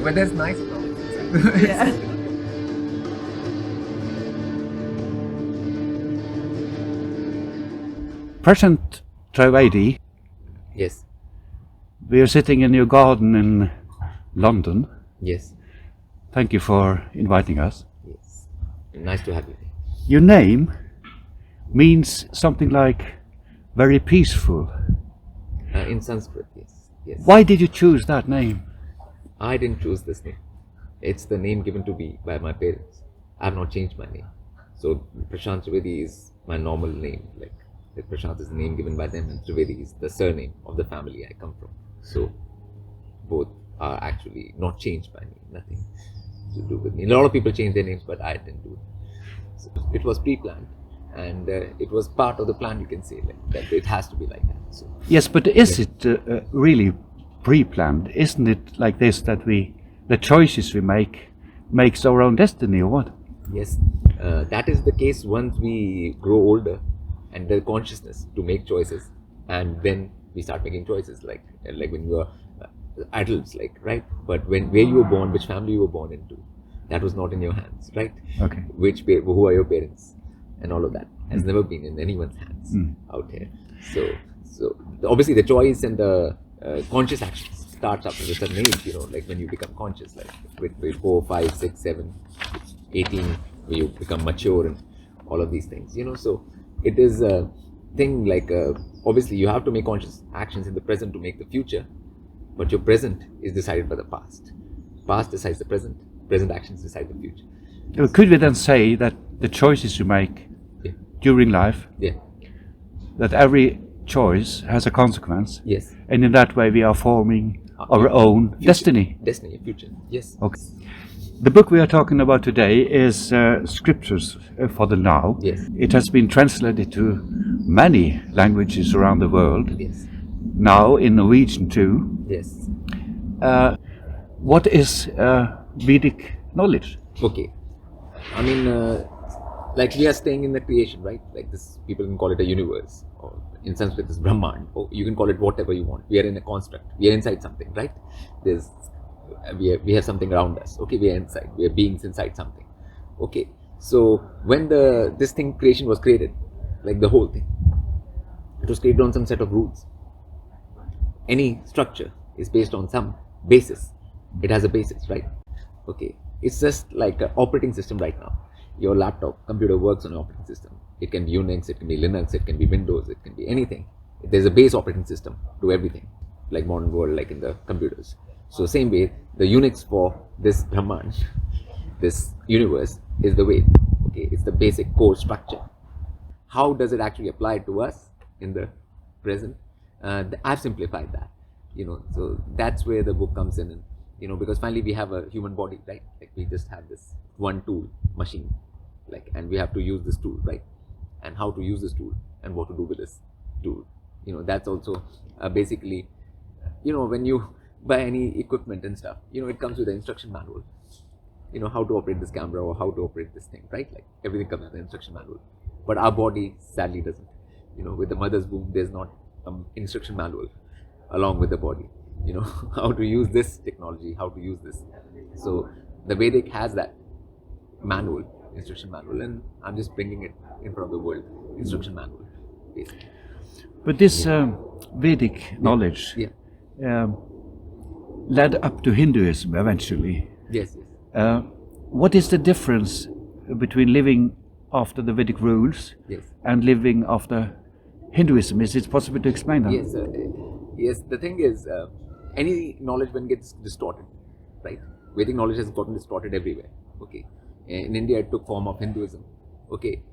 But that's nice. Yeah. Prashant TriVedi, Yes. we are sitting in your garden in London. Yes. Thank you for inviting us. Yes. Nice to have you. Your name means something like very peaceful. In Sanskrit, yes. Yes. Why did you choose that name? I didn't choose this name. It's the name given to me by my parents. I have not changed my name. So Prashant TriVedi is my normal name. Like Prashant is the name given by them, and TriVedi is the surname of the family I come from. So both are actually not changed by me. Nothing to do with me. A lot of people change their names, but I didn't do it. So it was pre-planned, and it was part of the plan. You can say like that. It has to be like that. So Yes, but is it really pre-planned? Isn't it like this that the choices we makes our own destiny, or what? yes, that is the case once we grow older and the consciousness to make choices, and then we start making choices like when you are adults, like, right? But where you were born, which family you were born into, that was not in your hands, right? Okay. Who are your parents, and all of that has never been in anyone's hands out here. So obviously the choice and the conscious action starts up at a certain age, like when you become conscious, like with 4, 5, 6, 7, 18, where you become mature and all of these things, so it is a thing like obviously you have to make conscious actions in the present to make the future, but your present is decided by the past decides the present actions decide the future. Could we then say that the choices you make Yeah. during life, Yeah. that every choice has a consequence, Yes. and in that way we are forming our own Future. destiny? Destiny, future. Yes. Okay. The book we are talking about today is Scriptures for the Now. Yes. It has been translated to many languages around the world, Yes. now in Norwegian too. Yes. What is Vedic knowledge? Okay. I mean, like we are staying in the creation, right? Like this, people can call it a universe, or in Sanskrit, it's Brahman. Or you can call it whatever you want. We are in a construct. We are inside something, right? We have something around us. Okay, we are inside. We are beings inside something. Okay. So when this thing creation was created, like the whole thing, it was created on some set of rules. Any structure is based on some basis. It has a basis, right? Okay. It's just like an operating system right now. Your laptop, computer works on an operating system. It can be Unix, it can be Linux, it can be Windows, it can be anything. There's a base operating system to everything, like modern world, like in the computers. So same way, the Unix for this Brahman, this universe, is the way. Okay, it's the basic core structure. How does it actually apply to us in the present? I've simplified that, so that's where the book comes in, and, because finally we have a human body, right? Like we just have this one tool, machine, like, and we have to use this tool, right? And how to use this tool and what to do with this tool, that's also basically, when you buy any equipment and stuff, it comes with an instruction manual, how to operate this camera or how to operate this thing, right? Like everything comes with an instruction manual, but our body sadly doesn't. With the mother's womb, there's not an instruction manual along with the body, how to use this technology, how to use this. So the Vedic has that instruction manual, and I'm just bringing it in front of the world, instruction manual, basically. But this Vedic knowledge led up to Hinduism eventually. Yes, yes. What is the difference between living after the Vedic rules Yes. and living after Hinduism? Is it possible to explain that? Yes, yes. The thing is, any knowledge when gets distorted, right? Vedic knowledge has gotten distorted everywhere. Okay, in India it took form of Hinduism. Okay,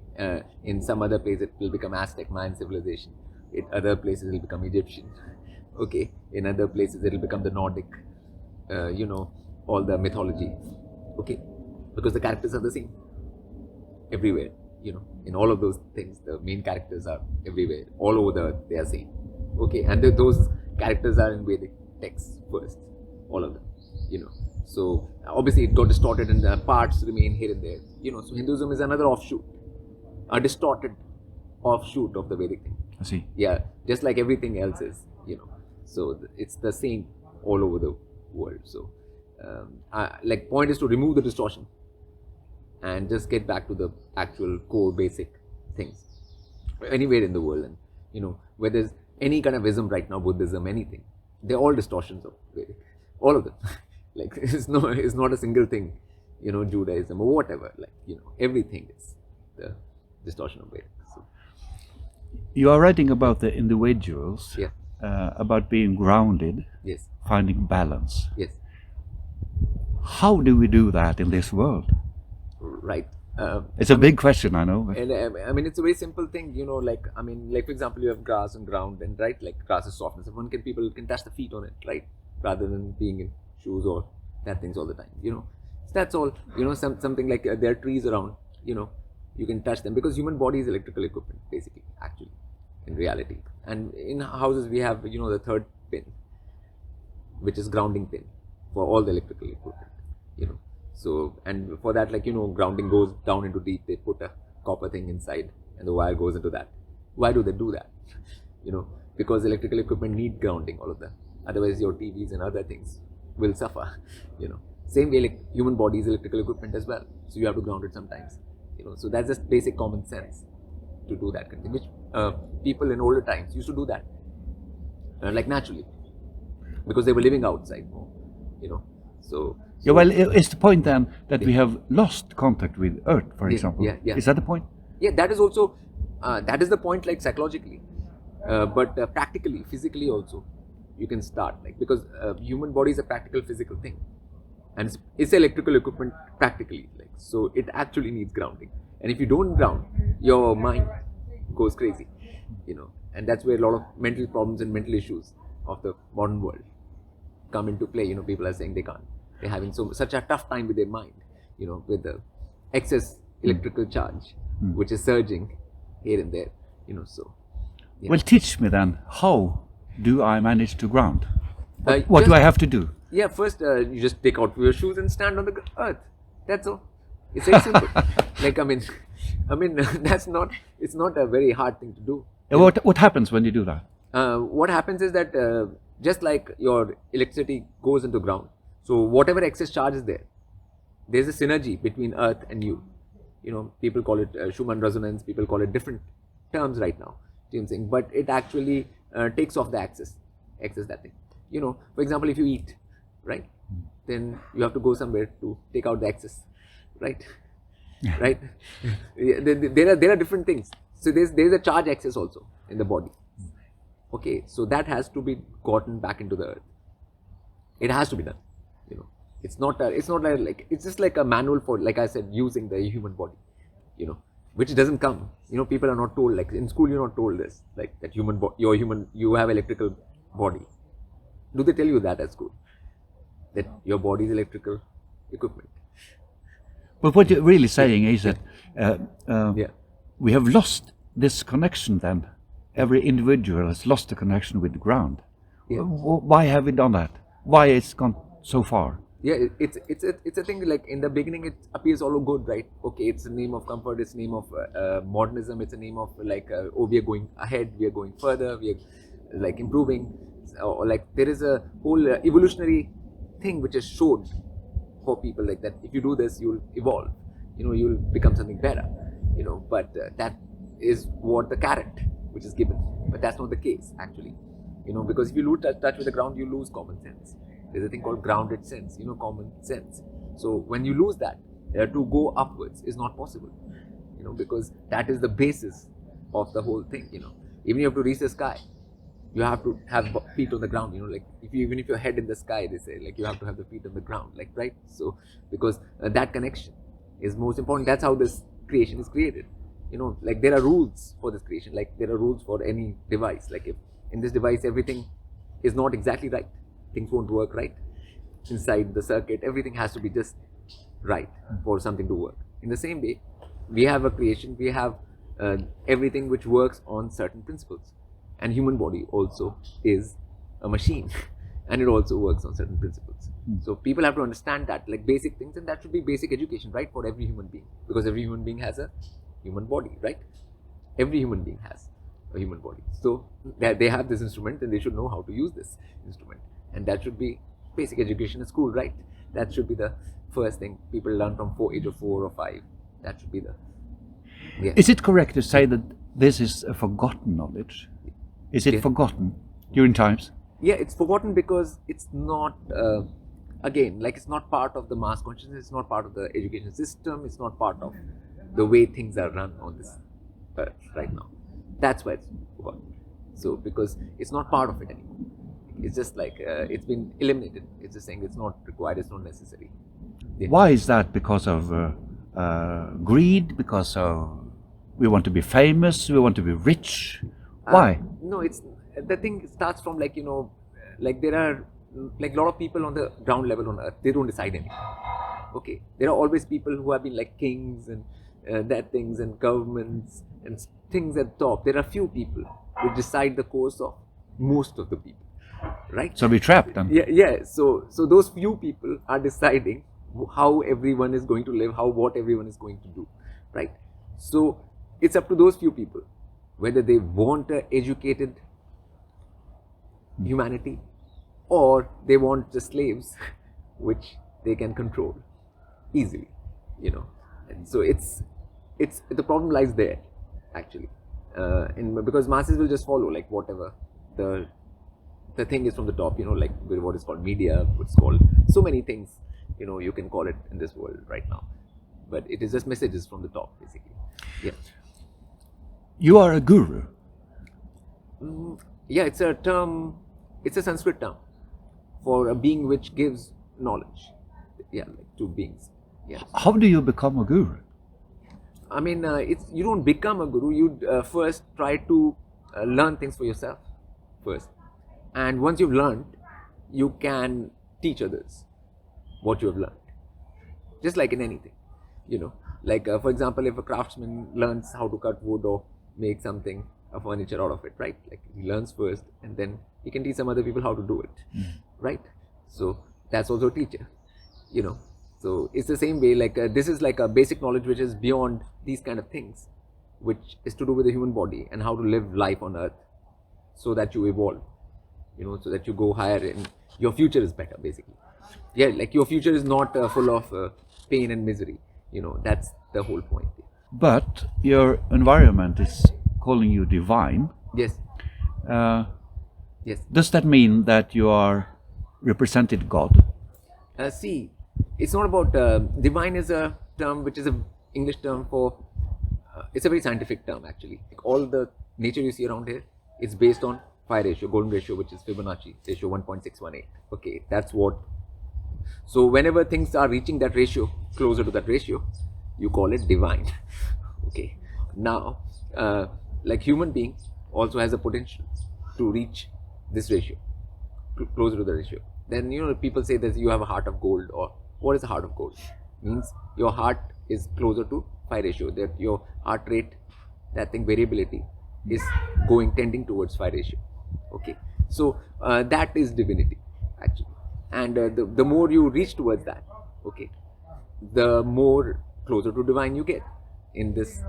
in some other place it will become Aztec Mayan civilization. In other places it will become Egyptian. Okay, in other places it will become the Nordic. All the mythology. Okay, because the characters are the same everywhere. In all of those things, the main characters are everywhere, all over the earth. They are same. Okay, and those characters are in Vedic texts first, all of them. So obviously it got distorted and the parts remain here and there. So Hinduism is another offshoot, a distorted offshoot of the Vedic thing. I see. Yeah, just like everything else is. So it's the same all over the world. So Like point is to remove the distortion and just get back to the actual core basic things anywhere in the world. And where there's any kind of ism right now, Buddhism, anything, they're all distortions of Vedic, all of them. Like it's not a single thing, Judaism or whatever, like everything is the distortion of Vedic. So, you are writing about the individuals, yeah. About being grounded, Yes. finding balance. Yes. How do we do that in this world? Right. It's a big question, I know. And I mean, it's a very simple thing, like for example, you have grass and ground, and right, like grass is softness. People can touch the feet on it, right, rather than being in shoes or that things all the time. So that's all. Something like there are trees around. You can touch them because human body is electrical equipment, basically, actually, in reality. And in houses we have, the third pin, which is grounding pin for all the electrical equipment. So, and for that, grounding goes down into deep. They put a copper thing inside and the wire goes into that. Why do they do that? Because electrical equipment need grounding, all of them. Otherwise your TVs and other things will suffer. Same way, like human body is electrical equipment as well. So you have to ground it sometimes. So that's just basic common sense to do that kind of thing, which people in older times used to do that, like naturally, because they were living outside more, So Yeah, well, it's the point then that we have lost contact with Earth, for example. Yeah. Is that the point? Yeah, that is also, that is the point, like psychologically, but practically, physically also, you can start, like, because human body is a practical physical thing, and it's electrical equipment practically, like, so it actually needs grounding. And if you don't ground, your mind goes crazy, and that's where a lot of mental problems and mental issues of the modern world come into play. People are saying they're having such a tough time with their mind, with the excess electrical charge, which is surging here and there, so. Yeah. Well, teach me then, how do I manage to ground? What do I have to do? Yeah, first you just take out your shoes and stand on the earth. That's all. It's very simple. Like, it's not a very hard thing to do. What happens when you do that? What happens is that just like your electricity goes into ground, so whatever excess charge is there, there's a synergy between earth and you. People call it Schumann resonance, people call it different terms right now, but it actually takes off the excess that thing. For example, if you eat, right, then you have to go somewhere to take out the excess, right? Right? There are different things. So there's a charge excess also in the body. Okay, so that has to be gotten back into the earth. It has to be done. It's not like it's just like a manual for, like I said, using the human body. Which doesn't come. People are not told, like in school you're not told this, like that you have electrical body. Do they tell you that at school? That your body is electrical equipment. But what you're really saying is that Yeah. we have lost this connection then. Every individual has lost the connection with the ground. Yeah. Why have we done that? Why it's gone so far? Yeah, it's a thing, like in the beginning it appears all good, right? Okay, it's a name of comfort, it's a name of modernism, it's a name of like, oh, we are going ahead, we are going further, we are like improving, or like there is a whole evolutionary thing which is showed for people, like that if you do this you'll evolve, you'll become something better, but that is what the carrot which is given, but that's not the case actually, because if you lose touch with the ground, you lose common sense. There's a thing called grounded sense, common sense. So when you lose that, to go upwards is not possible, because that is the basis of the whole thing. Even you have to reach the sky, you have to have feet on the ground. Like even if your head in the sky, they say, like, you have to have the feet on the ground, like, right? So because that connection is most important. That's how this creation is created. Like there are rules for this creation, like there are rules for any device. Like if in this device everything is not exactly right, things won't work right inside the circuit. Everything has to be just right for something to work. In the same way, we have a creation, we have everything which works on certain principles, and human body also is a machine and it also works on certain principles. So people have to understand that, like basic things, and that should be basic education, right, for every human being, because every human being has a human body, right? Every human being has a human body, so they have this instrument and they should know how to use this instrument. And that should be basic education at school, right? That should be the first thing people learn from age of 4 or 5. That should be the. Yeah. Is it correct to say that this is a forgotten knowledge? Is it forgotten during times? Yeah, it's forgotten because it's not. Again, like it's not part of the mass consciousness. It's not part of the education system. It's not part of the way things are run on this earth right now. That's why it's forgotten. So because it's not part of it anymore. It's just like it's been eliminated. It's just saying it's not required. It's not necessary. Yeah. Why is that? Because of greed? Because of we want to be famous? We want to be rich? Why? No, it's the thing starts from like like there are like a lot of people on the ground level on earth. They don't decide anything. Okay, there are always people who have been like kings and that things and governments and things at the top. There are few people who decide the course of most of the people, right? So we're trapped then? Yeah. So those few people are deciding how everyone is going to live, what everyone is going to do, right? So it's up to those few people whether they want an educated humanity or they want the slaves which they can control easily, And so it's the problem lies there actually, because masses will just follow like whatever the thing is from the top, like what is called media, what's called so many things, you can call it in this world right now, but it is just messages from the top basically. Yeah. You are a guru. Yeah, it's a term. It's a Sanskrit term for a being which gives knowledge. Yeah, like to beings. Yeah. How do you become a guru? I mean, you don't become a guru. You first try to learn things for yourself first, and once you've learned, you can teach others what you have learned. Just like in anything, like for example, if a craftsman learns how to cut wood or make something, a furniture out of it, right? Like he learns first, and then he can teach some other people how to do it, right? So that's also a teacher, So it's the same way. Like this is like a basic knowledge which is beyond these kind of things, which is to do with the human body and how to live life on earth, so that you evolve, so that you go higher and your future is better, basically. Yeah, like your future is not full of pain and misery. That's the whole point. But your environment is calling you divine. Yes. Yes. Does that mean that you are represented God? See, it's not about divine is a term which is an English term for. It's a very scientific term actually. Like all the nature you see around here, it's based on phi ratio, golden ratio, which is Fibonacci ratio 1.618. Okay, that's what. So whenever things are reaching that ratio, closer to that ratio, you call it divine. Okay. Now, like human being also has a potential to reach this ratio, closer to the ratio. Then people say that you have a heart of gold, or what is a heart of gold? Means your heart is closer to phi ratio, that your heart rate, that thing variability is tending towards phi ratio. Okay, so that is divinity actually, and the more you reach towards that, okay, the more closer to divine you get in this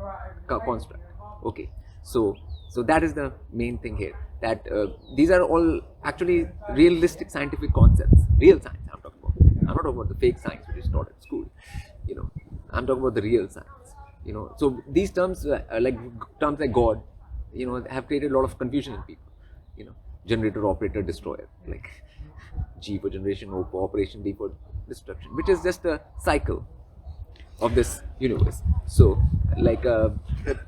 construct. Okay, so that is the main thing here, that these are all actually realistic scientific concepts, real science I'm talking about. I'm not talking about the fake science which is taught at school, I'm talking about the real science, so these terms like God, have created a lot of confusion in people, generator, operator, destroyer, like G for generation, O for operation, D for destruction, which is just a cycle of this universe. So like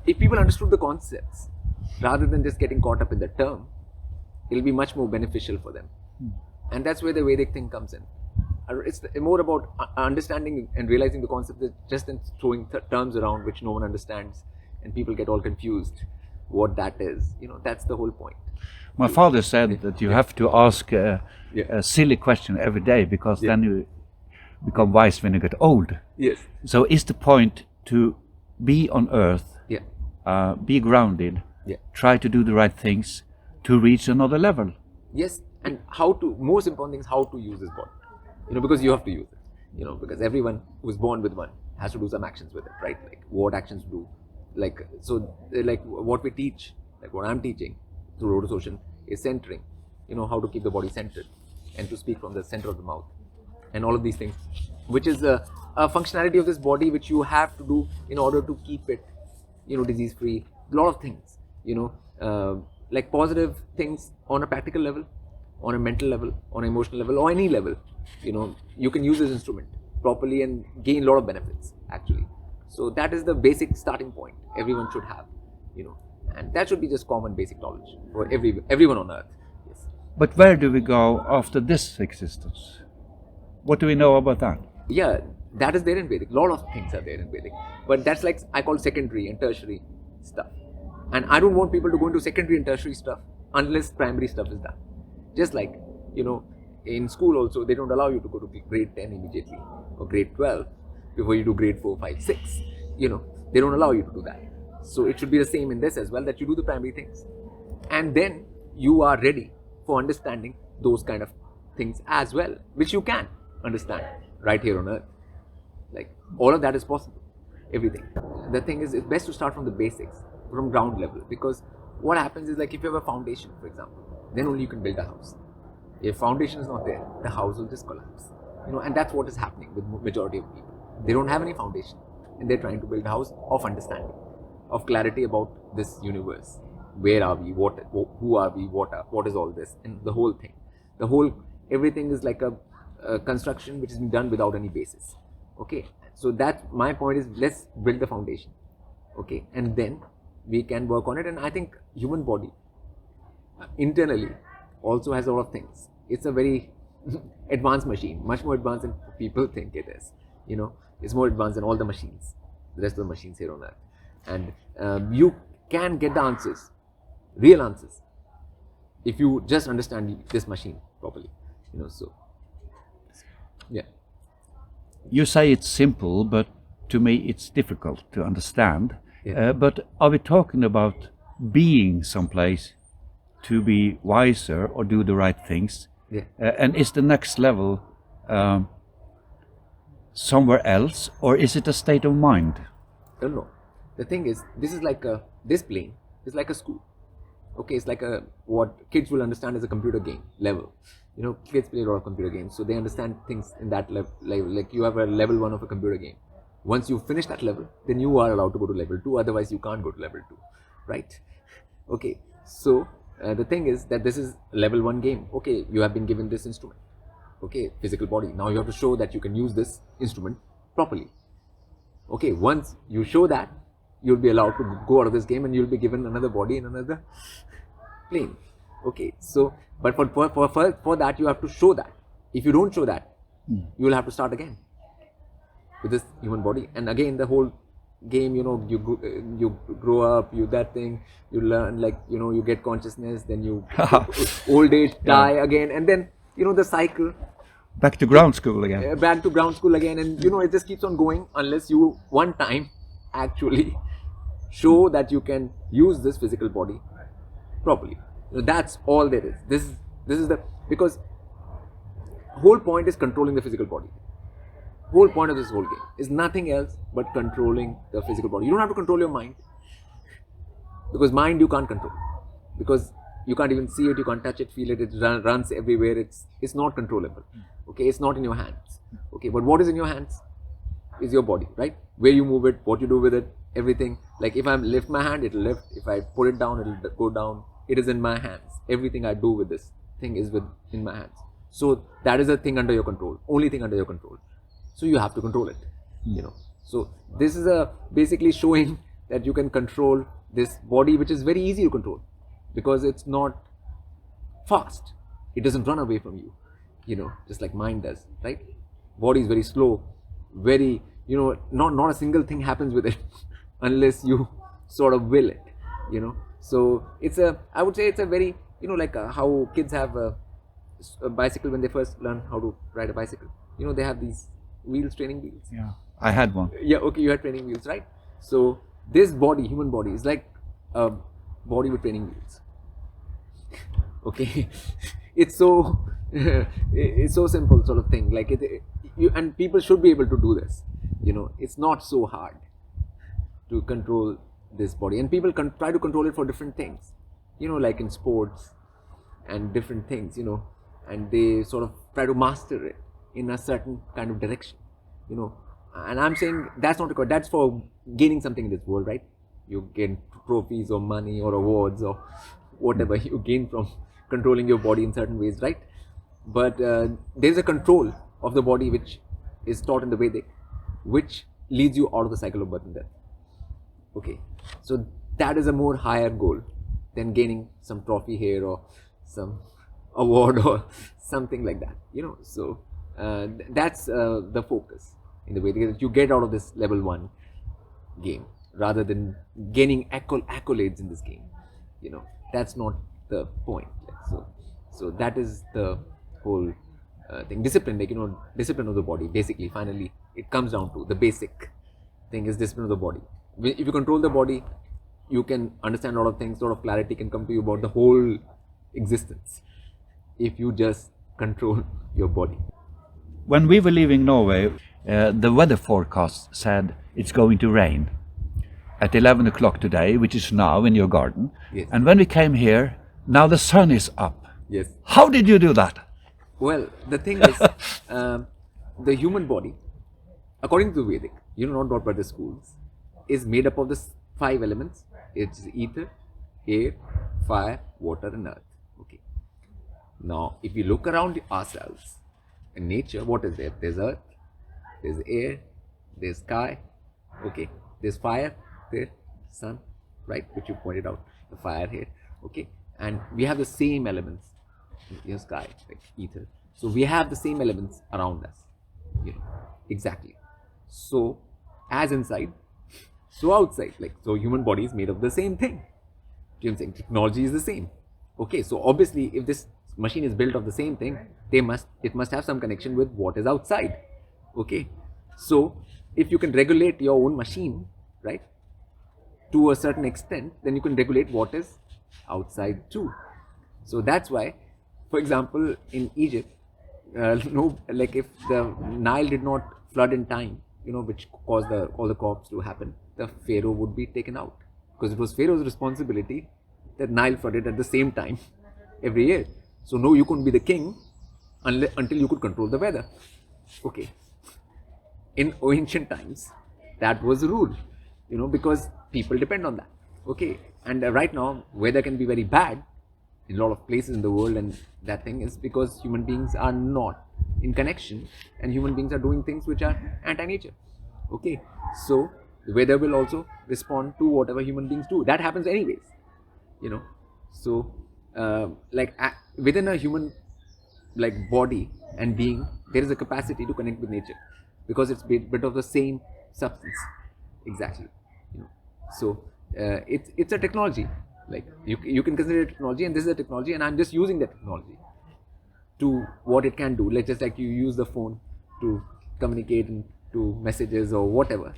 if people understood the concepts rather than just getting caught up in the term, it'll be much more beneficial for them. And that's where the Vedic thing comes in. It's more about understanding and realizing the concept, just in throwing terms around which no one understands and people get all confused what that is. That's the whole point. My father said that you have to ask a silly question every day, because then you become wise when you get old. Yes. So is the point to be on earth, be grounded, try to do the right things to reach another level? Yes, and most important thing is how to use this body. Because you have to use it. Because everyone who's born with one has to do some actions with it, right? Like what actions to do. Like what we teach, like what I'm teaching through Road is centering. How to keep the body centered and to speak from the center of the mouth. and all of these things, which is a functionality of this body which you have to do in order to keep it, disease free. A lot of things, like positive things on a practical level, on a mental level, on an emotional level, or any level. You can use this instrument properly and gain a lot of benefits actually. So that is the basic starting point everyone should have, and that should be just common basic knowledge for everyone on earth. Yes. But where do we go after this existence? What do we know about that? Yeah, that is there in Vedic. A lot of things are there in Vedic, but that's like I call secondary and tertiary stuff. And I don't want people to go into secondary and tertiary stuff unless primary stuff is done. Just like, in school also, they don't allow you to go to grade 10 immediately or grade 12 before you do grade 4, 5, 6. They don't allow you to do that. So it should be the same in this as well, that you do the primary things. And then you are ready for understanding those kind of things as well, which you can understand right here on earth. Like, all of that is possible. Everything. The thing is, it's best to start from the basics, from ground level, because what happens is, like, if you have a foundation, for example, then only you can build a house. If foundation is not there, the house will just collapse. And that's what is happening with majority of people. They don't have any foundation, and they're trying to build a house of understanding, of clarity about this universe. Where are we? Who are we? What is all this? And the whole thing. Everything is like a construction which is being done without any basis. Okay, so that's my point, is let's build the foundation. Okay, and then we can work on it. And I think human body internally also has a lot of things. It's a very advanced machine, much more advanced than people think it is. It's more advanced than all the machines, the rest of the machines here on earth. And you can get the answers, real answers, if you just understand this machine properly. So yeah. You say it's simple, but to me it's difficult to understand. Yeah. But are we talking about being someplace to be wiser or do the right things? Yeah. And is the next level somewhere else, or is it a state of mind? I don't know. The thing is, this is like this plane is like a school. Okay, it's like what kids will understand as a computer game level. Kids play a lot of computer games, so they understand things in that level. Like you have a level 1 of a computer game. Once you finish that level, then you are allowed to go to level 2. Otherwise, you can't go to level 2, right? Okay, so the thing is that this is level 1 game. Okay, you have been given this instrument. Okay, physical body. Now you have to show that you can use this instrument properly. Okay, once you show that, you'll be allowed to go out of this game, and you'll be given another body in another plane. Okay, so but for that you have to show that. If you don't show that, you will have to start again with this human body, and again the whole game. You grow up, you learn, like you get consciousness, then you old age, die again, and then the cycle. Back to ground school again. Back to ground school again, and it just keeps on going unless you one time actually show that you can use this physical body properly. That's all there is. This is because whole point is controlling the physical body. Whole point of this whole game is nothing else but controlling the physical body. You don't have to control your mind, because mind you can't control, because you can't even see it, you can't touch it, feel it. It runs everywhere. It's not controllable. Okay, it's not in your hands. Okay, but what is in your hands is your body, right? Where you move it, what you do with it, everything. Like if I lift my hand, it'll lift. If I put it down, it'll go down. It is in my hands. Everything I do with this thing is in my hands. So that is a thing under your control. Only thing under your control. So you have to control it. So this is basically showing that you can control this body, which is very easy to control, because it's not fast. It doesn't run away from you. Just like mind does, right? Body is very slow, very, not a single thing happens with it unless you sort of will it, So I would say it's a very, like how kids have a bicycle when they first learn how to ride a bicycle. They have these wheels, training wheels. Yeah, I had one. Yeah, okay, you had training wheels, right? So this body, human body, is like a body with training wheels. Okay, it's so simple sort of thing. Like and people should be able to do this. It's not so hard to control this body, and people can try to control it for different things. Like in sports and different things. And they sort of try to master it. in a certain kind of direction, you know. And I'm saying that's not required. That's for gaining something in this world, right? You gain trophies or money or awards or whatever you gain from controlling your body in certain ways, right? But there's a control of the body which is taught in the Vedic, which leads you out of the cycle of birth and death. Okay, so that is a more higher goal than gaining some trophy here or some award or something like that, you know. So that's the focus in the Vedic, that you get out of this level 1 game rather than gaining accolades in this game, you know. That's not the point. Like, so that is the whole thing. Discipline, like, you know, discipline of the body. Basically, finally, it comes down to the basic thing is discipline of the body. If you control the body, you can understand a lot of things. A lot of clarity can come to you about the whole existence if you just control your body. When we were leaving Norway, the weather forecast said it's going to rain at 11 o'clock today, which is now in your garden. Yes. And when we came here, now the sun is up. Yes. How did you do that? Well, the thing is, the human body, according to Vedic, you know, not by the schools, is made up of the 5 elements. It's ether, air, fire, water and earth. Okay. Now, if we look around ourselves, in nature, what is there? There's earth, there's air, there's sky, okay, there's fire, there, sun, right, which you pointed out, the fire here, okay, and we have the same elements in the sky, like ether. So we have the same elements around us, you know, exactly. So as inside, so outside, like, so human body is made of the same thing. You know what I'm saying? Technology is the same. Okay, so obviously if this machine is built of the same thing, it must have some connection with what is outside. Okay, so if you can regulate your own machine, right, to a certain extent, then you can regulate what is outside too. So that's why, for example, in Egypt, like if the Nile did not flood in time, you know, which caused all the crops to happen, the pharaoh would be taken out, because it was pharaoh's responsibility that Nile flooded at the same time every year. So no, you couldn't be the king until you could control the weather. Okay. In ancient times, that was the rule, you know, because people depend on that. Okay. And right now, weather can be very bad in a lot of places in the world, and that thing is because human beings are not in connection, and human beings are doing things which are anti-nature. Okay. So the weather will also respond to whatever human beings do. That happens anyways, you know. So within a human like body and being, there is a capacity to connect with nature, because it's bit of the same substance, exactly, you know. So it's a technology, like you can consider it technology, and this is a technology, and I'm just using that technology to what it can do. Like just like you use the phone to communicate and to messages or whatever,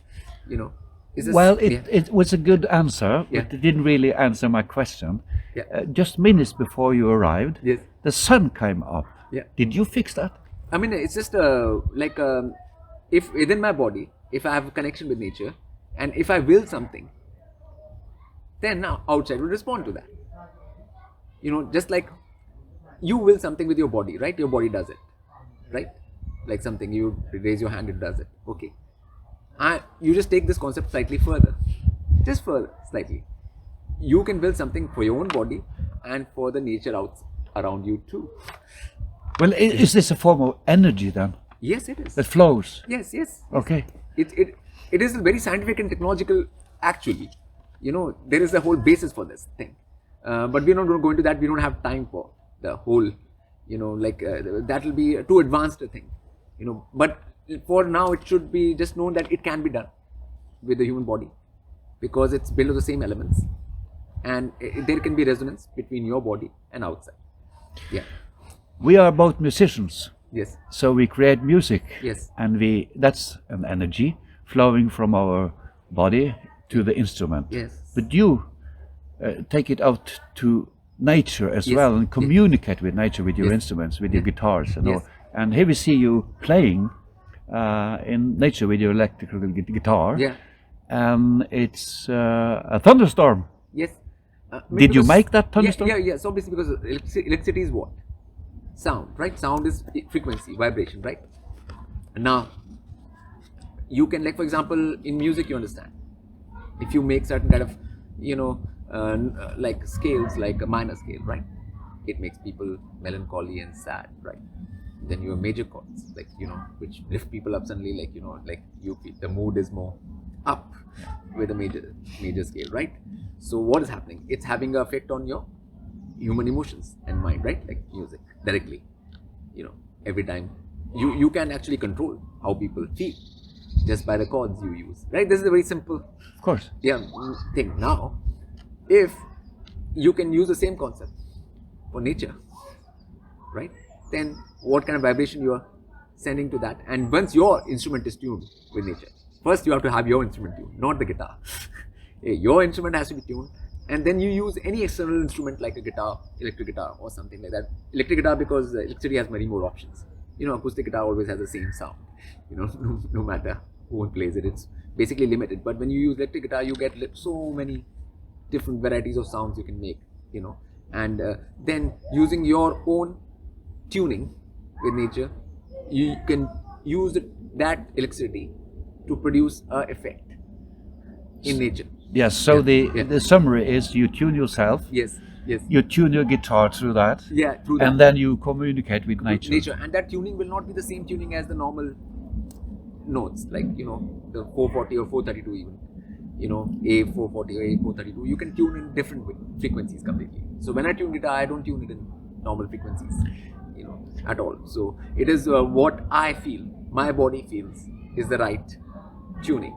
you know. Well, it was a good answer, but it didn't really answer my question. Just minutes before you arrived, yes, the sun came up. Did you fix that? I mean, it's just if within my body, if I have a connection with nature, and if I will something, then now outside will respond to that. You know, just like you will something with your body, right? Your body does it, right? Like something, you raise your hand, it does it. Okay. You just take this concept slightly further, just further, slightly. You can build something for your own body and for the nature around you too. Well, is this a form of energy then? Yes, it is. That flows? Yes. Okay. It is very scientific and technological, actually. You know, there is a whole basis for this thing. But we're not going to go into that. We don't have time for the whole, you know, like that will be too advanced a thing, you know. But for now, it should be just known that it can be done with the human body, because it's built of the same elements, and there can be resonance between your body and outside. Yeah. We are both musicians. Yes. So we create music. Yes. And that's an energy flowing from our body to the instrument. Yes. But you take it out to nature as well, and communicate with nature with your instruments, with your guitars and all. And here we see you playing in nature with your electrical guitar. Yeah. And it's a thunderstorm. Yes. Did you make that thunderstorm? Yeah. So basically, because electricity is what? Sound, right? Sound is frequency, vibration, right? And now, you can, like for example, in music, you understand. If you make certain kind of, like scales, like a minor scale, right? It makes people melancholy and sad, right? Then your major chords, like, which lift people up suddenly, like, like the mood is more up with a major scale, right? So what is happening? It's having an effect on your human emotions and mind, right? Like music, directly. Every time you can actually control how people feel just by the chords you use, right? This is a very simple, Of course. thing. Now, if you can use the same concept for nature, right? Then what kind of vibration you are sending to that? And once your instrument is tuned with nature, first you have to have your instrument tuned, not the guitar. Your instrument has to be tuned, and then you use any external instrument like a guitar, electric guitar or something like that. Electric guitar, because electricity has many more options. Acoustic guitar always has the same sound. No matter who plays it, it's basically limited. But when you use electric guitar, you get so many different varieties of sounds you can make. And then using your own tuning with nature, you can use that electricity to produce an effect in nature. Yes, so the summary is you tune yourself. Yes. You tune your guitar through that. Yeah, through that. And then you communicate with nature. And that tuning will not be the same tuning as the normal notes, like, the 440 or 432 even. A440 or A432. You can tune in different frequencies completely. So when I tune guitar, I don't tune it in normal frequencies, at all. So it is what I feel, my body feels is the right tuning,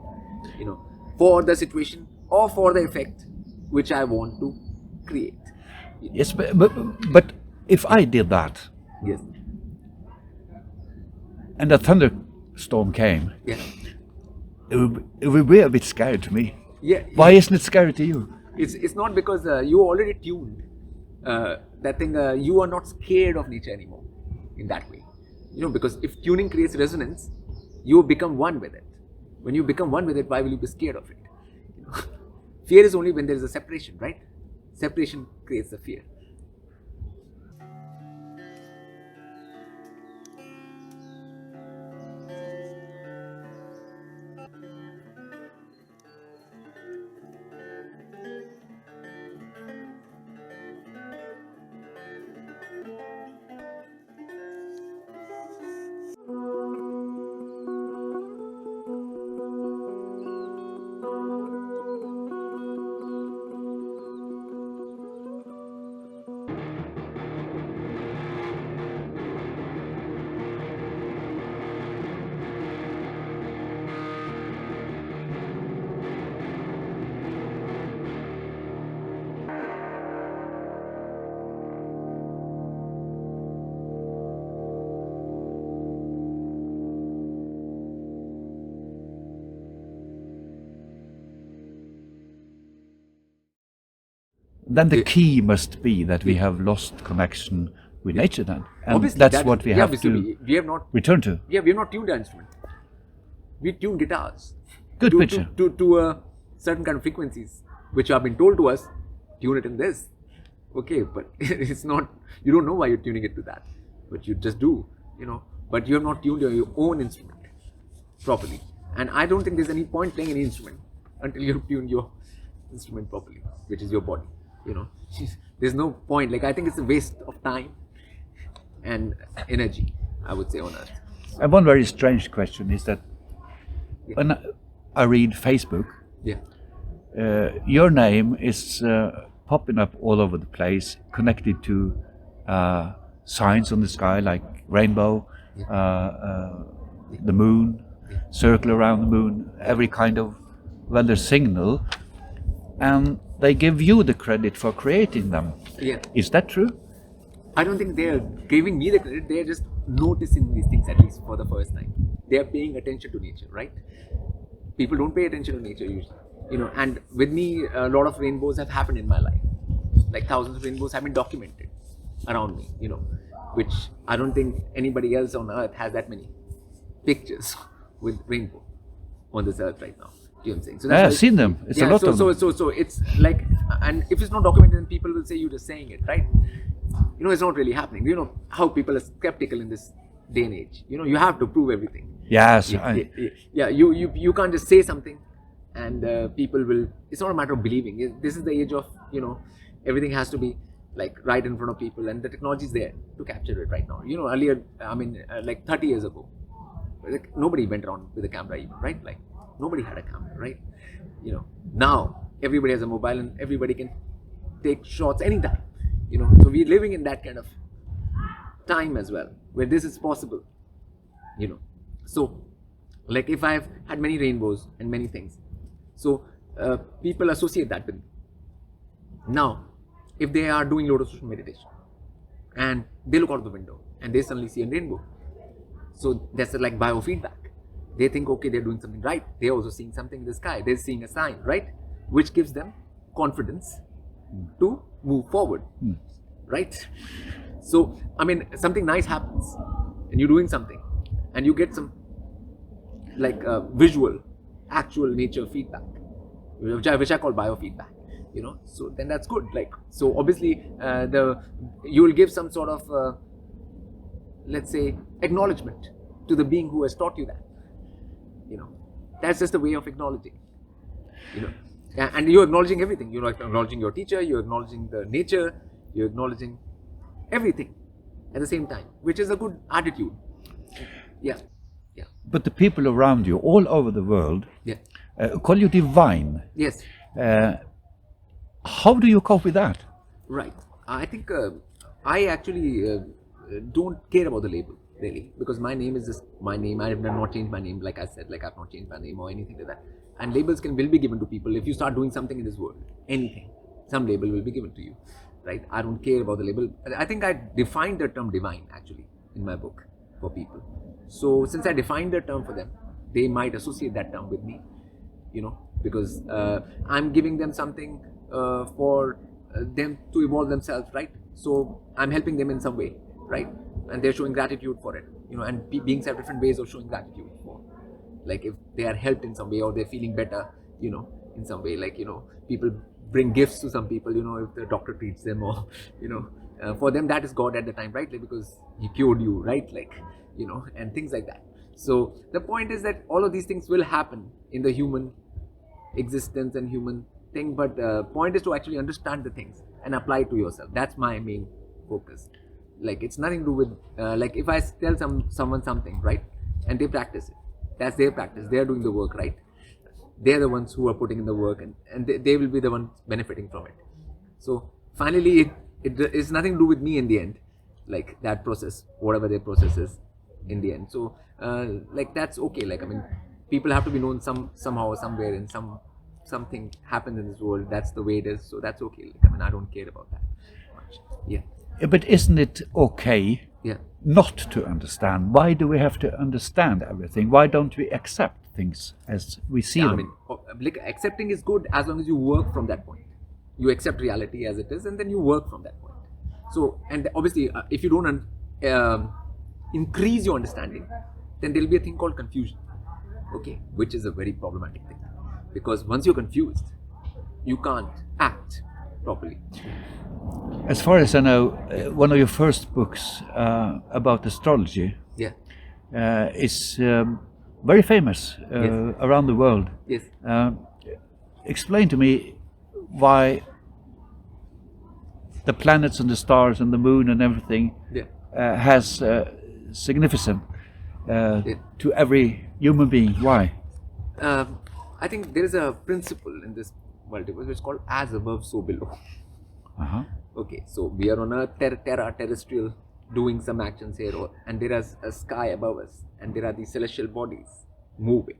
for the situation or for the effect which I want to create. Yes, but if I did that, Yes. and a thunderstorm came, Yeah. it would be a bit scary to me. Yeah. Why isn't it scary to you? It's not because you already tuned that thing. You are not scared of nature anymore in that way. Because if tuning creates resonance, you become one with it. When you become one with it, why will you be scared of it? Fear is only when there is a separation, right? Separation creates the fear. Then the key must be that we have lost connection with nature then. And Obviously, that's what we have obviously, to we have not return to. Yeah, we have not tuned the instrument. We tune guitars. Good picture. To certain kind of frequencies, which have been told to us, tune it in this. Okay, but it's not, you don't know why you're tuning it to that. But you just do, But you have not tuned your own instrument properly. And I don't think there's any point playing any instrument until you have tuned your instrument properly, which is your body, There's no point. Like, I think it's a waste of time and energy, I would say, on earth. And one very strange question is that when I read Facebook, your name is popping up all over the place, connected to signs on the sky like rainbow, the moon, circle around the moon, every kind of weather signal, and they give you the credit for creating them. Yeah. Is that true? I don't think they're giving me the credit. They're just noticing these things, at least for the first time. They're paying attention to nature, right? People don't pay attention to nature usually, and with me, a lot of rainbows have happened in my life. Like thousands of rainbows have been documented around me, which I don't think anybody else on earth has that many pictures with rainbow on this earth right now. Do you know what I'm saying? So that's I've seen them. It's a lot of them. So it's like, and if it's not documented, then people will say you're just saying it, right? It's not really happening. How people are skeptical in this day and age. You have to prove everything. Yes. Yeah, you can't just say something and people will. It's not a matter of believing. This is the age of, everything has to be like right in front of people, and the technology is there to capture it right now. Earlier, like 30 years ago, like nobody went around with a camera even, right? Like nobody had a camera, right? Now everybody has a mobile and everybody can take shots anytime. So we're living in that kind of time as well, where this is possible. So like if I've had many rainbows and many things, so people associate that with me. Now if they are doing lotus cushion meditation and they look out of the window and they suddenly see a rainbow, so that's like biofeedback. They think, okay, they're doing something right. They're also seeing something in the sky. They're seeing a sign, right? Which gives them confidence to move forward, right? So something nice happens and you're doing something and you get some like visual, actual nature feedback, which I call biofeedback. So then that's good. Like, so obviously you will give some sort of let's say acknowledgement to the being who has taught you that. That's just a way of acknowledging. And you're acknowledging everything. You're acknowledging your teacher, you're acknowledging the nature, you're acknowledging everything at the same time, which is a good attitude. Yeah. But the people around you, all over the world, Yeah. Call you divine. Yes. How do you cope with that? Right. I think I actually don't care about the label really, because my name is just my name. I have not changed my name, like I said, like I've not changed my name or anything like that. And labels will be given to people if you start doing something in this world. Anything, some label will be given to you, right? I don't care about the label. I think I defined the term divine actually in my book for people. So since I defined the term for them, they might associate that term with me, because I'm giving them something for them to evolve themselves, right? So I'm helping them in some way, right? And they're showing gratitude for it, and beings have different ways of showing gratitude for, like if they are helped in some way or they're feeling better, in some way, like, people bring gifts to some people, if the doctor treats them or, for them that is God at the time, right? Like, because he cured you, right? Like, and things like that. So the point is that all of these things will happen in the human existence and human thing, but the point is to actually understand the things and apply it to yourself. That's my main focus. Like, it's nothing to do with like if I tell someone something, right, and they practice it, that's their practice, they're doing the work, right? They're the ones who are putting in the work, and they will be the ones benefiting from it. So finally it is nothing to do with me in the end, like that process, whatever their process is in the end. So like that's okay. Like, people have to be known somehow or somewhere, and something happens in this world. That's the way it is. So that's okay. Like, I don't care about that much. Yeah. But isn't it okay Yeah. not to understand? Why do we have to understand everything? Why don't we accept things as we see them? Like, accepting is good as long as you work from that point. You accept reality as it is, and then you work from that point. So, and obviously, if you don't increase your understanding, then there'll be a thing called confusion. Okay, which is a very problematic thing, because once you're confused, you can't act properly. As far as I know, one of your first books about astrology Yeah. is very famous Yes. around the world. Yes. Explain to me why the planets and the stars and the moon and everything Yeah. has significance to every human being. Why? I think there is a principle in this multiverse which is called as above, so below. Uh-huh. Okay, so we are on a terrestrial, doing some actions here, and there is a sky above us, and there are these celestial bodies moving,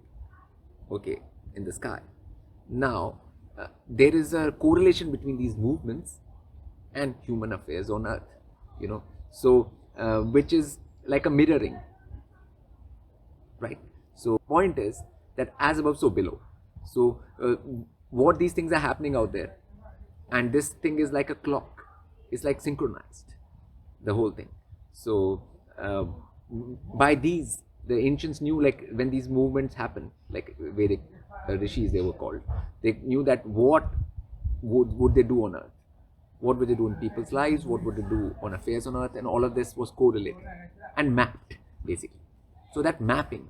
okay, in the sky. Now, there is a correlation between these movements and human affairs on earth, so which is like a mirroring, right? So point is that as above, so below. So what these things are happening out there, and this thing is like a clock. It's like synchronized, the whole thing. So by these, the ancients knew, like, when these movements happen, like Vedic rishis they were called, they knew that what would they do on earth, what would they do in people's lives, what would they do on affairs on earth, and all of this was correlated and mapped basically. So that mapping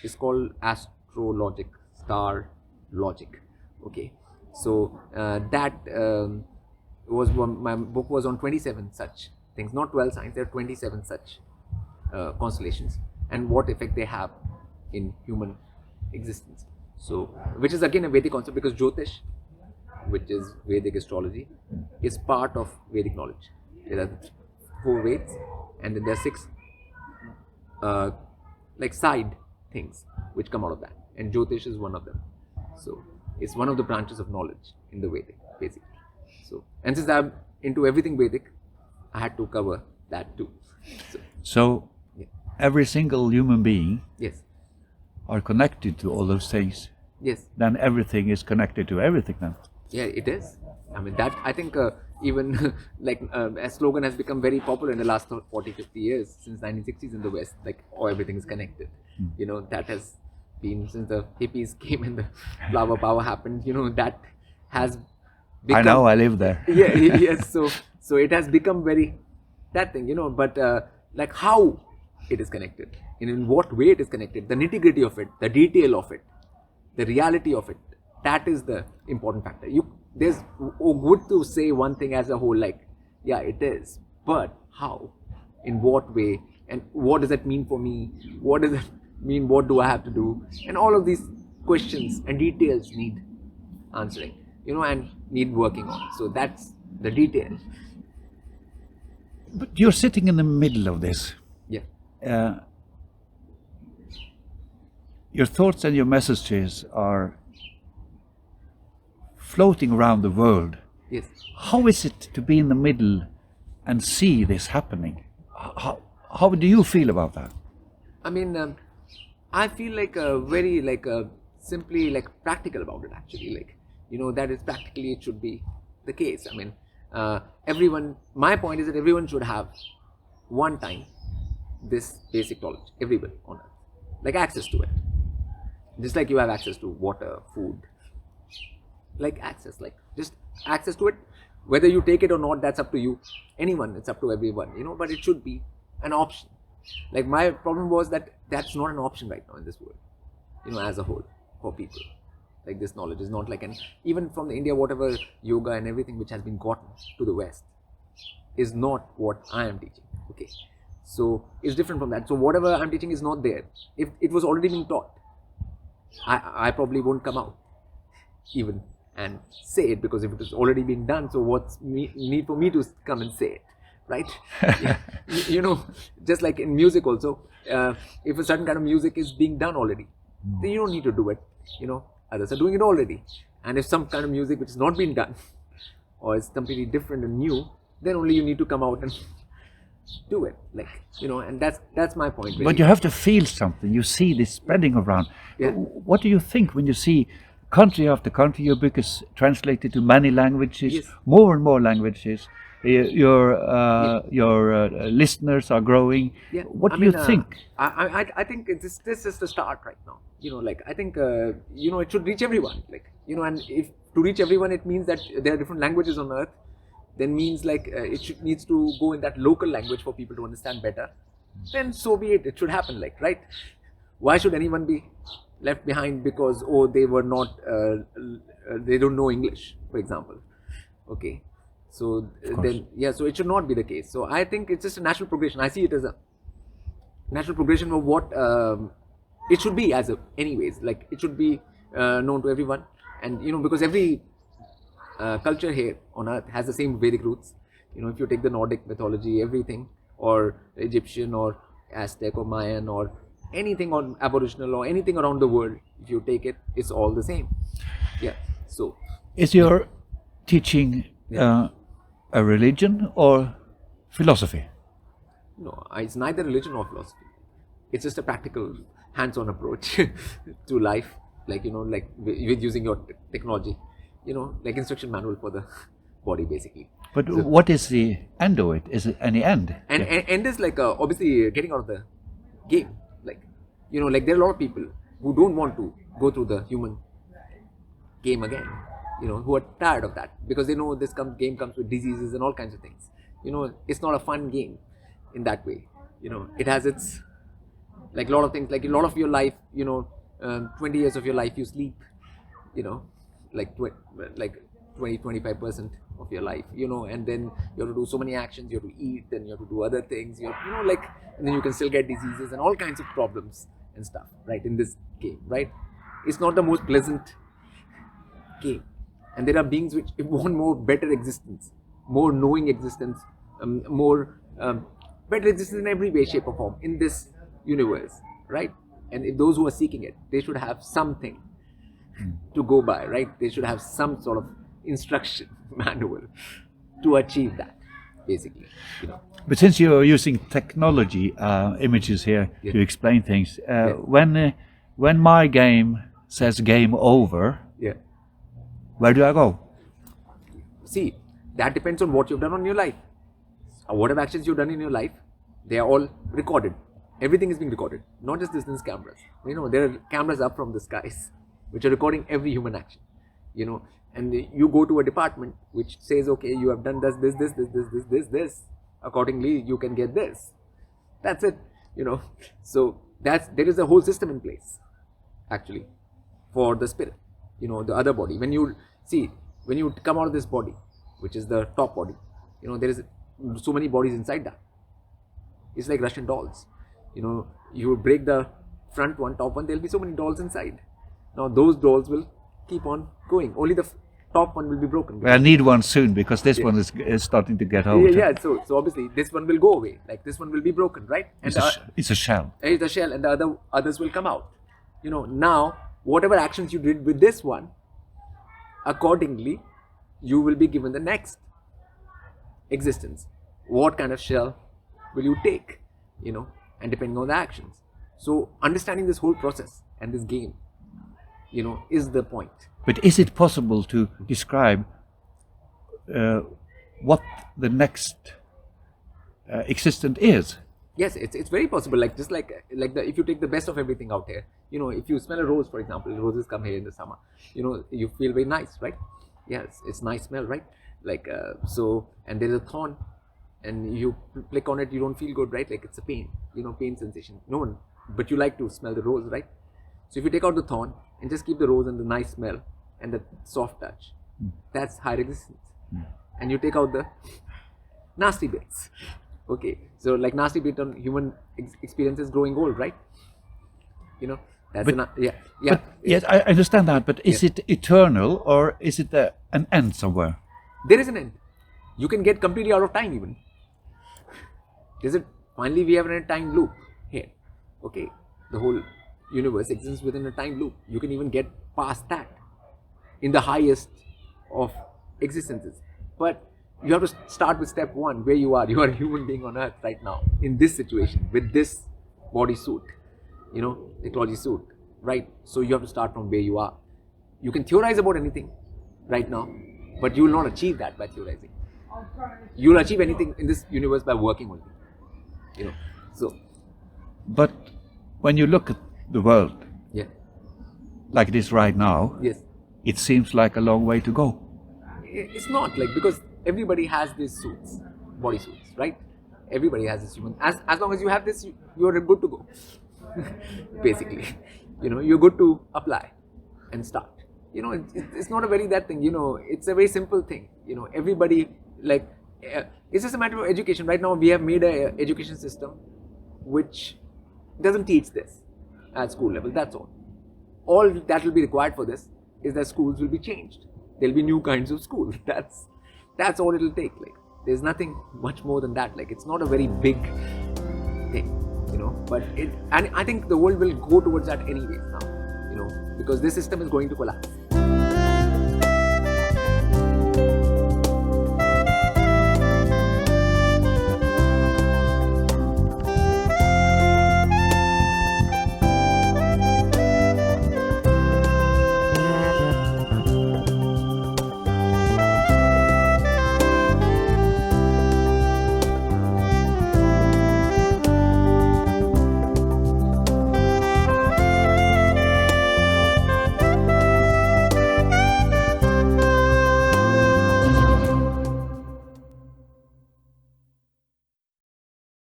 is called astrologic, star logic. Okay, so that was my book was on 27 such things, not 12 signs. There are 27 such constellations and what effect they have in human existence. So, which is again a Vedic concept, because Jyotish, which is Vedic astrology, is part of Vedic knowledge. There are 4 Veds, and then there are 6 like side things which come out of that, and Jyotish is one of them. So it's one of the branches of knowledge in the Vedic, basically. So, and since I'm into everything Vedic, I had to cover that too. So yeah. every single human being Yes. are connected to all those things. Yes. Then everything is connected to everything then. Yeah, it is. I mean, that I think even like a slogan has become very popular in the last 40, 50 years, since 1960s in the West, like, oh, everything is connected. You know, that has been since the hippies came and the flower power happened, you know, that has become... I know, I live there. Yeah, yes. So it has become very, that thing, you know, but like how it is connected, and in what way it is connected, the nitty-gritty of it, the detail of it, the reality of it, that is the important factor. There's good to say one thing as a whole, like, yeah, it is, but how, in what way, and what does that mean for me, what does it mean, what do I have to do, and all of these questions and details need answering, you know, and need working on. So that's the detail. But you're sitting in the middle of this. Yeah. Your thoughts and your messages are floating around the world. Yes. How is it to be in the middle and see this happening? How do you feel about that? I mean, I feel like very like simply like practical about it, actually. Like, you know, that is practically it should be the case. I mean, everyone, my point is that everyone should have one time this basic knowledge, everyone on earth, like access to it. Just like you have access to water, food, like access, like just access to it. Whether you take it or not, that's up to you. Anyone, it's up to everyone, you know, but it should be an option. Like, my problem was that that's not an option right now in this world, you know, as a whole, for people. Like, this knowledge is not like an, even from the India, whatever yoga and everything which has been gotten to the West is not what I am teaching. Okay. So it's different from that. So whatever I'm teaching is not there. If it was already being taught, I probably won't come out even and say it, because if it is already being done, so what's need for me to come and say it, right? Yeah. You know, just like in music also, if a certain kind of music is being done already, then you don't need to do it, you know, others are doing it already. And if some kind of music which is not being done, or is completely different and new, then only you need to come out and do it, like, you know, and that's my point, really. But you have to feel something. You see this spreading around. Yeah. What do you think when you see country after country, your book is translated to many languages, Yes. more and more languages, your listeners are growing? Yeah. What I do you mean, think? I think this is the start right now, you know, like, I think you know, it should reach everyone, like, you know, and if to reach everyone, it means that there are different languages on earth, then means like it needs to go in that local language for people to understand better, then so be it. It should happen, like, right? Why should anyone be left behind because, oh, they were not they don't know English, for example? Okay, so then, yeah, so it should not be the case. So I think it's just a natural progression. I see it as a natural progression of what it should be, as a, anyways, like, it should be known to everyone. And, you know, because every culture here on earth has the same Vedic roots. You know, if you take the Nordic mythology, everything, or Egyptian or Aztec or Mayan or anything on Aboriginal or anything around the world, if you take it, it's all the same. Yeah. So Is your teaching a religion or philosophy? no, it's neither religion nor philosophy. It's just a practical, hands-on approach to life, like, you know, like with using your technology, you know, like instruction manual for the body, basically. But So- what is the end of it? Is it any end? And end is like obviously getting out of the game. Like, you know, like, there are a lot of people who don't want to go through the human game again, you know, who are tired of that, because they know this game comes with diseases and all kinds of things. You know, it's not a fun game in that way. You know, it has its Like a lot of things, like a lot of your life, 20 years of your life you sleep, like 20-25% of your life, and then you have to do so many actions, you have to eat, then you have to do other things, and then you can still get diseases and all kinds of problems and stuff, right, in this game, right? It's not the most pleasant game. And there are beings which want more better existence, more knowing existence, more better existence in every way, shape or form in this universe, right? And if those who are seeking it, they should have something to go by, right? They should have some sort of instruction manual to achieve that, basically. But since you're using technology images here to explain things, when my game says game over, where do I go? See, that depends on what you've done in your life. Whatever actions you've done in your life, they are all recorded. Everything is being recorded, not just distance cameras. There are cameras up from the skies which are recording every human action. And you go to a department which says, okay, you have done this. Accordingly, you can get this. That's it. So there is a whole system in place, actually, for the spirit. The other body. When you come out of this body, which is the top body, there is so many bodies inside that. It's like Russian dolls. You break the front one, top one, there'll be so many dolls inside. Now those dolls will keep on going. Only the top one will be broken. Well, I need one soon because this one is starting to get old. So obviously this one will go away. Like this one will be broken, right? And it's a shell. It's a shell, and the others will come out. Now whatever actions you did with this one, accordingly, you will be given the next existence. What kind of shell will you take? And depending on the actions. So understanding this whole process and this game, is the point. But is it possible to describe what the next existent is? Yes, it's very possible. Like if you take the best of everything out here, if you smell a rose, for example, roses come here in the summer. You feel very nice, right? Yes, it's nice smell, right? And there's a thorn, and you click on it, you don't feel good, right? Like it's a pain, pain sensation. No one, but you like to smell the rose, right? So if you take out the thorn and just keep the rose and the nice smell and the soft touch, that's higher existence. And you take out the nasty bits. Okay, so like nasty bit on human experience is growing old, right? That's Yes, I understand that. But is it eternal or is it an end somewhere? There is an end. You can get completely out of time even. Finally we have a time loop here. Okay, the whole universe exists within a time loop. You can even get past that in the highest of existences. But you have to start with step one, where you are. You are a human being on earth right now, in this situation, with this body suit, technology suit, right? So you have to start from where you are. You can theorize about anything right now, but you will not achieve that by theorizing. You will achieve anything in this universe by working on it. But when you look at the world, like it is right now, it seems like a long way to go. It's not, because everybody has these suits, body suits, right? Everybody has this human. As long as you have this, you're good to go. Basically, you're good to apply and start. It's not a very that thing. It's a very simple thing. Everybody it's just a matter of education. Right now, we have made a education system which doesn't teach this at school level. That's all. All that will be required for this is that schools will be changed. There'll be new kinds of schools. That's all it'll take. There's nothing much more than that. It's not a very big thing, but and I think the world will go towards that anyways now, because this system is going to collapse.